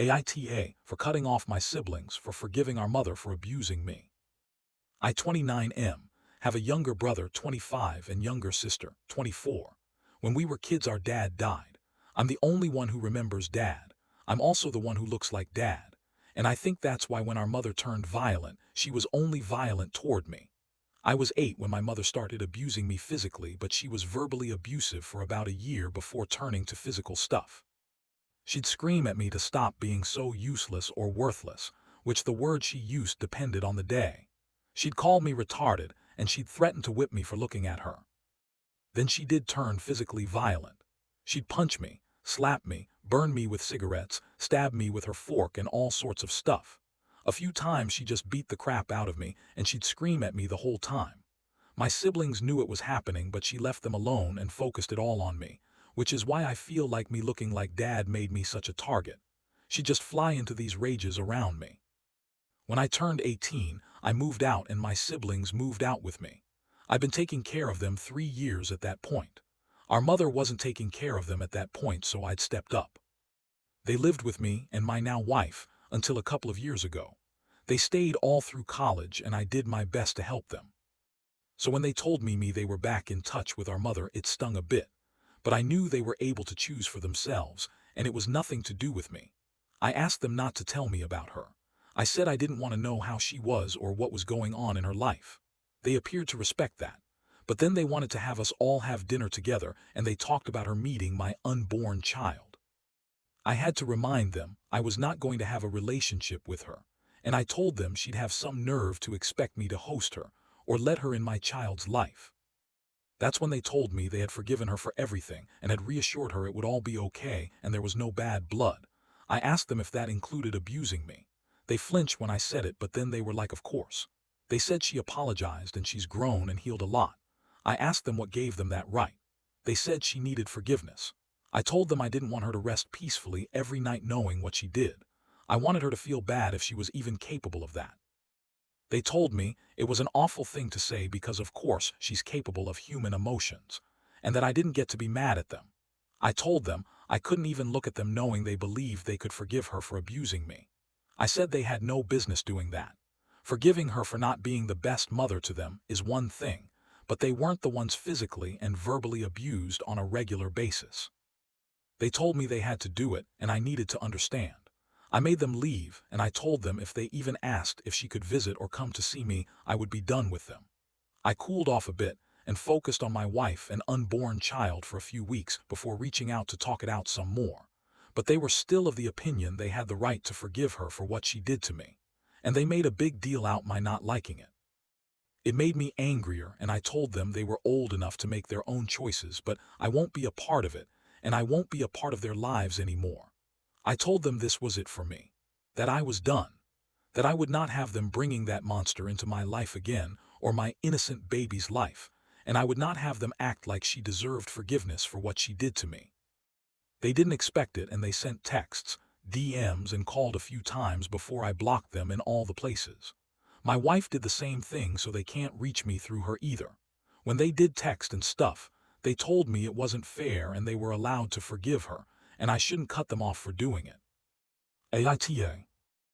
AITA for cutting off my siblings for forgiving our mother for abusing me. I 29M, have a younger brother 25 and younger sister 24. When we were kids our dad died. I'm the only one who remembers dad. I'm also the one who looks like dad. And I think that's why when our mother turned violent, she was only violent toward me. I was 8 when my mother started abusing me physically, but she was verbally abusive for about a year before turning to physical stuff. She'd scream at me to stop being so useless or worthless, which the word she used depended on the day. She'd call me retarded, and she'd threaten to whip me for looking at her. Then she did turn physically violent. She'd punch me, slap me, burn me with cigarettes, stab me with her fork and all sorts of stuff. A few times she just beat the crap out of me, and she'd scream at me the whole time. My siblings knew it was happening, but she left them alone and focused it all on me, which is why I feel like me looking like dad made me such a target. She'd just fly into these rages around me. When I turned 18, I moved out and my siblings moved out with me. I've been taking care of them 3 years at that point. Our mother wasn't taking care of them at that point, so I'd stepped up. They lived with me and my now wife until a couple of years ago. They stayed all through college and I did my best to help them. So when they told me they were back in touch with our mother, it stung a bit. But I knew they were able to choose for themselves, and it was nothing to do with me. I asked them not to tell me about her. I said I didn't want to know how she was or what was going on in her life. They appeared to respect that. But then they wanted to have us all have dinner together, and they talked about her meeting my unborn child. I had to remind them I was not going to have a relationship with her, and I told them she'd have some nerve to expect me to host her or let her in my child's life. That's when they told me they had forgiven her for everything and had reassured her it would all be okay and there was no bad blood. I asked them if that included abusing me. They flinched when I said it, but then they were like, of course. They said she apologized and she's grown and healed a lot. I asked them what gave them that right. They said she needed forgiveness. I told them I didn't want her to rest peacefully every night knowing what she did. I wanted her to feel bad if she was even capable of that. They told me it was an awful thing to say because of course she's capable of human emotions, and that I didn't get to be mad at them. I told them I couldn't even look at them knowing they believed they could forgive her for abusing me. I said they had no business doing that. Forgiving her for not being the best mother to them is one thing, but they weren't the ones physically and verbally abused on a regular basis. They told me they had to do it and I needed to understand. I made them leave, and I told them if they even asked if she could visit or come to see me, I would be done with them. I cooled off a bit and focused on my wife and unborn child for a few weeks before reaching out to talk it out some more. But they were still of the opinion they had the right to forgive her for what she did to me, and they made a big deal out my not liking it. It made me angrier, and I told them they were old enough to make their own choices, but I won't be a part of it, and I won't be a part of their lives anymore. I told them this was it for me, that I was done, that I would not have them bringing that monster into my life again or my innocent baby's life, and I would not have them act like she deserved forgiveness for what she did to me. They didn't expect it and they sent texts, DMs, and called a few times before I blocked them in all the places. My wife did the same thing, so they can't reach me through her either. When they did text and stuff, they told me it wasn't fair and they were allowed to forgive her, and I shouldn't cut them off for doing it. AITA.